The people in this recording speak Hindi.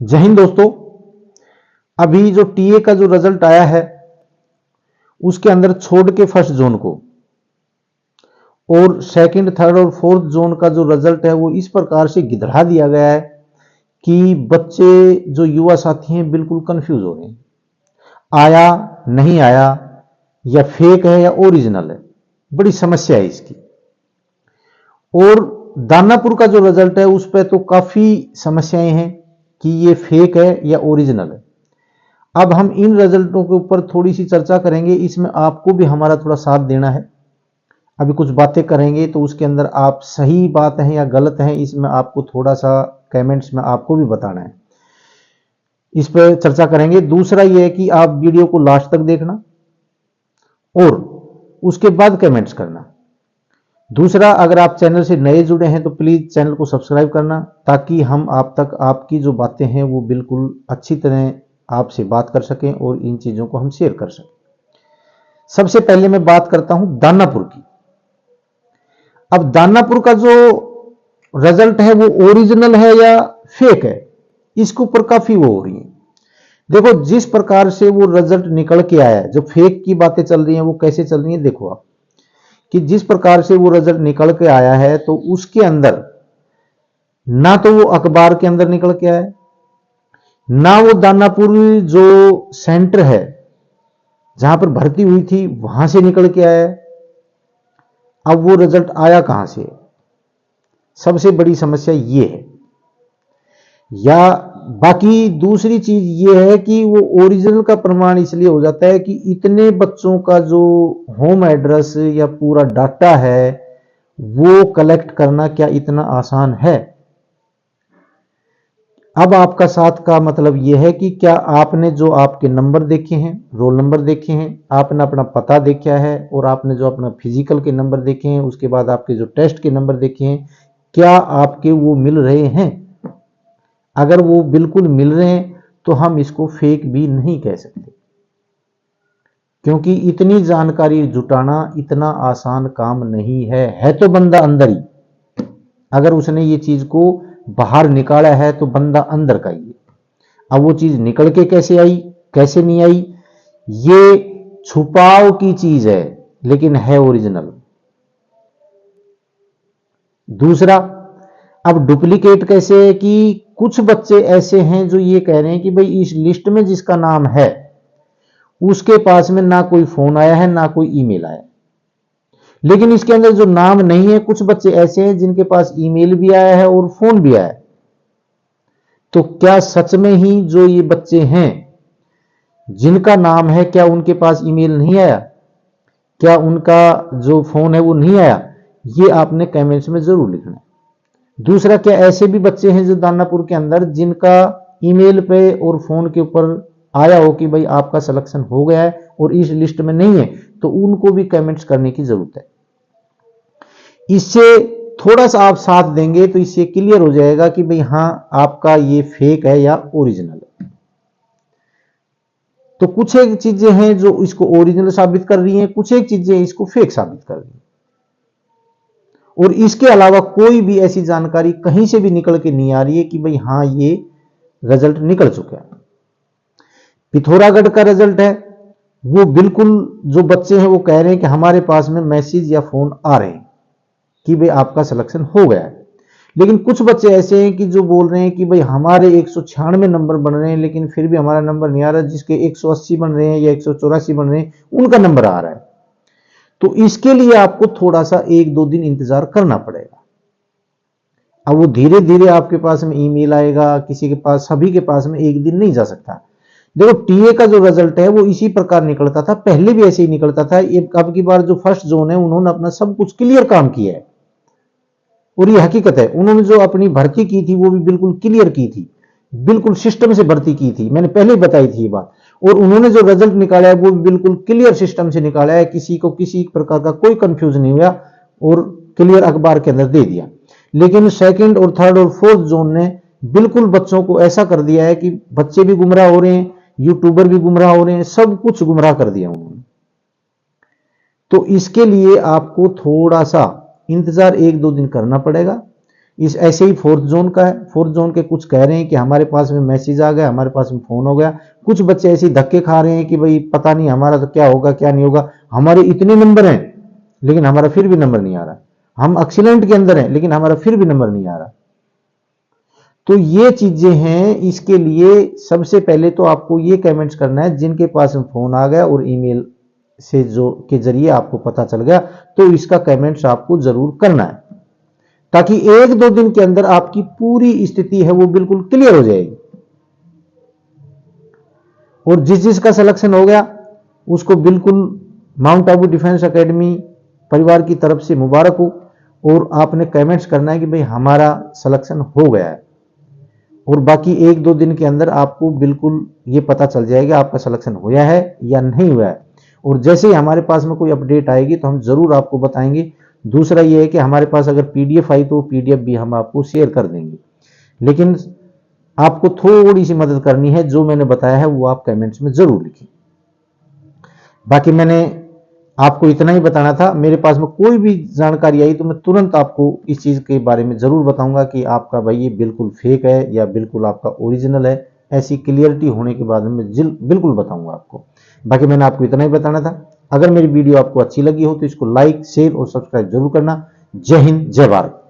जय हिंद दोस्तों। अभी जो टीए का जो रिजल्ट आया है उसके अंदर छोड़ के फर्स्ट जोन को और सेकंड, थर्ड और फोर्थ जोन का जो रिजल्ट है वो इस प्रकार से गिधड़ा दिया गया है कि बच्चे जो युवा साथी हैं बिल्कुल कंफ्यूज हो रहे हैं। आया नहीं आया, या फेक है या ओरिजिनल है, बड़ी समस्या है इसकी। और दानापुर का जो रिजल्ट है उस पर तो काफी समस्याएं हैं कि ये फेक है या ओरिजिनल है। अब हम इन रिजल्टों के ऊपर थोड़ी सी चर्चा करेंगे, इसमें आपको भी हमारा थोड़ा साथ देना है। अभी कुछ बातें करेंगे तो उसके अंदर आप सही बात है या गलत है, इसमें आपको थोड़ा सा कमेंट्स में आपको भी बताना है। इस पर चर्चा करेंगे। दूसरा यह है कि आप वीडियो को लास्ट तक देखना और उसके बाद कमेंट्स करना। दूसरा, अगर आप चैनल से नए जुड़े हैं तो प्लीज चैनल को सब्सक्राइब करना, ताकि हम आप तक आपकी जो बातें हैं वो बिल्कुल अच्छी तरह आपसे बात कर सकें और इन चीजों को हम शेयर कर सकें। सबसे पहले मैं बात करता हूं दानापुर की। अब दानापुर का जो रिजल्ट है वो ओरिजिनल है या फेक है, इसके ऊपर काफी वो हो रही है। देखो, जिस प्रकार से वो रिजल्ट निकल के आया है, जो फेक की बातें चल रही हैं वो कैसे चल रही हैं, देखो आप कि जिस प्रकार से वो रिजल्ट निकल के आया है तो उसके अंदर ना तो वो अखबार के अंदर निकल के आया, ना वो दानापुर जो सेंटर है जहां पर भर्ती हुई थी वहां से निकल के आया। अब वो रिजल्ट आया कहां से? सबसे बड़ी समस्या ये है। या बाकी दूसरी चीज ये है कि वो ओरिजिनल का प्रमाण इसलिए हो जाता है कि इतने बच्चों का जो होम एड्रेस या पूरा डाटा है वो कलेक्ट करना क्या इतना आसान है? अब आपका साथ का मतलब यह है कि क्या आपने जो आपके नंबर देखे हैं, रोल नंबर देखे हैं, आपने अपना पता देखा है और आपने जो अपना फिजिकल के नंबर देखे हैं, उसके बाद आपके जो टेस्ट के नंबर देखे हैं, क्या आपके वो मिल रहे हैं? अगर वो बिल्कुल मिल रहे हैं तो हम इसको फेक भी नहीं कह सकते, क्योंकि इतनी जानकारी जुटाना इतना आसान काम नहीं है तो बंदा अंदर ही। अगर उसने ये चीज को बाहर निकाला है तो बंदा अंदर का ही है। अब वो चीज निकल के कैसे आई, कैसे नहीं आई, ये छुपाव की चीज है, लेकिन है ओरिजिनल। दूसरा, अब डुप्लीकेट कैसे है कि कुछ बच्चे ऐसे हैं जो ये कह रहे हैं कि भाई इस लिस्ट में जिसका नाम है उसके पास में ना कोई फोन आया है ना कोई ईमेल आया, लेकिन इसके अंदर जो नाम नहीं है, कुछ बच्चे ऐसे हैं जिनके पास ईमेल भी आया है और फोन भी आया है। तो क्या सच में ही जो ये बच्चे हैं जिनका नाम है, क्या उनके पास ईमेल नहीं आया, क्या उनका जो फोन है वो नहीं आया? ये आपने कमेंट्स में जरूर लिखना है। दूसरा, क्या ऐसे भी बच्चे हैं जो दानापुर के अंदर जिनका ईमेल पे और फोन के ऊपर आया हो कि भाई आपका सिलेक्शन हो गया है और इस लिस्ट में नहीं है, तो उनको भी कमेंट्स करने की जरूरत है। इससे थोड़ा सा आप साथ देंगे तो इससे क्लियर हो जाएगा कि भाई हां आपका ये फेक है या ओरिजिनल है। तो कुछ एक चीजें हैं जो इसको ओरिजिनल साबित कर रही हैं, कुछ एक चीजें इसको फेक साबित कर रही हैं, और इसके अलावा कोई भी ऐसी जानकारी कहीं से भी निकल के नहीं आ रही है कि भाई हां ये रिजल्ट निकल चुका है। पिथौरागढ़ का रिजल्ट है वो बिल्कुल जो बच्चे हैं वो कह रहे हैं कि हमारे पास में मैसेज या फोन आ रहे हैं कि भाई आपका सिलेक्शन हो गया है, लेकिन कुछ बच्चे ऐसे हैं कि जो बोल रहे हैं कि भाई हमारे 196 नंबर बन रहे हैं लेकिन फिर भी हमारा नंबर नहीं आ रहा, जिसके 180 बन रहे हैं या 184 बन रहे हैं उनका नंबर आ रहा है। तो इसके लिए आपको थोड़ा सा 1-2 दिन इंतजार करना पड़ेगा। अब वो धीरे धीरे आपके पास में ईमेल आएगा, किसी के पास, सभी के पास में एक दिन नहीं जा सकता। देखो, टीए का जो रिजल्ट है वो इसी प्रकार निकलता था, पहले भी ऐसे ही निकलता था। अब की बार जो फर्स्ट जोन है उन्होंने अपना सब कुछ क्लियर काम किया है और ये हकीकत है। उन्होंने जो अपनी भर्ती की थी वो भी बिल्कुल क्लियर की थी, बिल्कुल सिस्टम से भर्ती की थी, मैंने पहले ही बताई थी ये बात। और उन्होंने जो रिजल्ट निकाला है वो भी बिल्कुल क्लियर सिस्टम से निकाला है, किसी को किसी प्रकार का कोई कंफ्यूजन नहीं हुआ और क्लियर अखबार के अंदर दे दिया। लेकिन सेकंड और थर्ड और फोर्थ जोन ने बिल्कुल बच्चों को ऐसा कर दिया है कि बच्चे भी गुमराह हो रहे हैं, यूट्यूबर भी गुमराह हो रहे हैं, सब कुछ गुमराह कर दिया उन्होंने। तो इसके लिए आपको थोड़ा सा इंतजार 1-2 दिन करना पड़ेगा। इस ऐसे ही फोर्थ जोन का है। फोर्थ जोन के कुछ कह रहे हैं कि हमारे पास में मैसेज आ गया, हमारे पास में फोन हो गया। कुछ बच्चे ऐसे ही धक्के खा रहे हैं कि भाई पता नहीं हमारा तो क्या होगा क्या नहीं होगा, हमारे इतने नंबर हैं लेकिन हमारा फिर भी नंबर नहीं आ रहा, हम एक्सीलेंट के अंदर हैं लेकिन हमारा फिर भी नंबर नहीं आ रहा। तो ये चीजें हैं। इसके लिए सबसे पहले तो आपको ये कमेंट्स करना है, जिनके पास में फोन आ गया और ईमेल से जो के जरिए आपको पता चल गया, तो इसका कमेंट्स आपको जरूर करना है, ताकि 1-2 दिन के अंदर आपकी पूरी स्थिति है वो बिल्कुल क्लियर हो जाएगी। और जिसका सिलेक्शन हो गया उसको बिल्कुल माउंट आबू डिफेंस एकेडमी परिवार की तरफ से मुबारक हो। और आपने कमेंट्स करना है कि भाई हमारा सिलेक्शन हो गया है, और बाकी 1-2 दिन के अंदर आपको बिल्कुल ये पता चल जाएगा आपका सिलेक्शन हुआ है या नहीं हुआ है। और जैसे ही हमारे पास में कोई अपडेट आएगी तो हम जरूर आपको बताएंगे। दूसरा ये है कि हमारे पास अगर पीडीएफ आई तो पीडीएफ भी हम आपको शेयर कर देंगे, लेकिन आपको थोड़ी सी मदद करनी है, जो मैंने बताया है वो आप कमेंट्स में जरूर लिखें। बाकी मैंने आपको इतना ही बताना था। मेरे पास में कोई भी जानकारी आई तो मैं तुरंत आपको इस चीज के बारे में जरूर बताऊंगा कि आपका भाई ये बिल्कुल फेक है या बिल्कुल आपका ओरिजिनल है। ऐसी क्लियरिटी होने के बाद में बिल्कुल बताऊंगा आपको। बाकी मैंने आपको इतना ही बताना था। अगर मेरी वीडियो आपको अच्छी लगी हो तो इसको लाइक, शेयर और सब्सक्राइब जरूर करना। जय हिंद, जय भारत।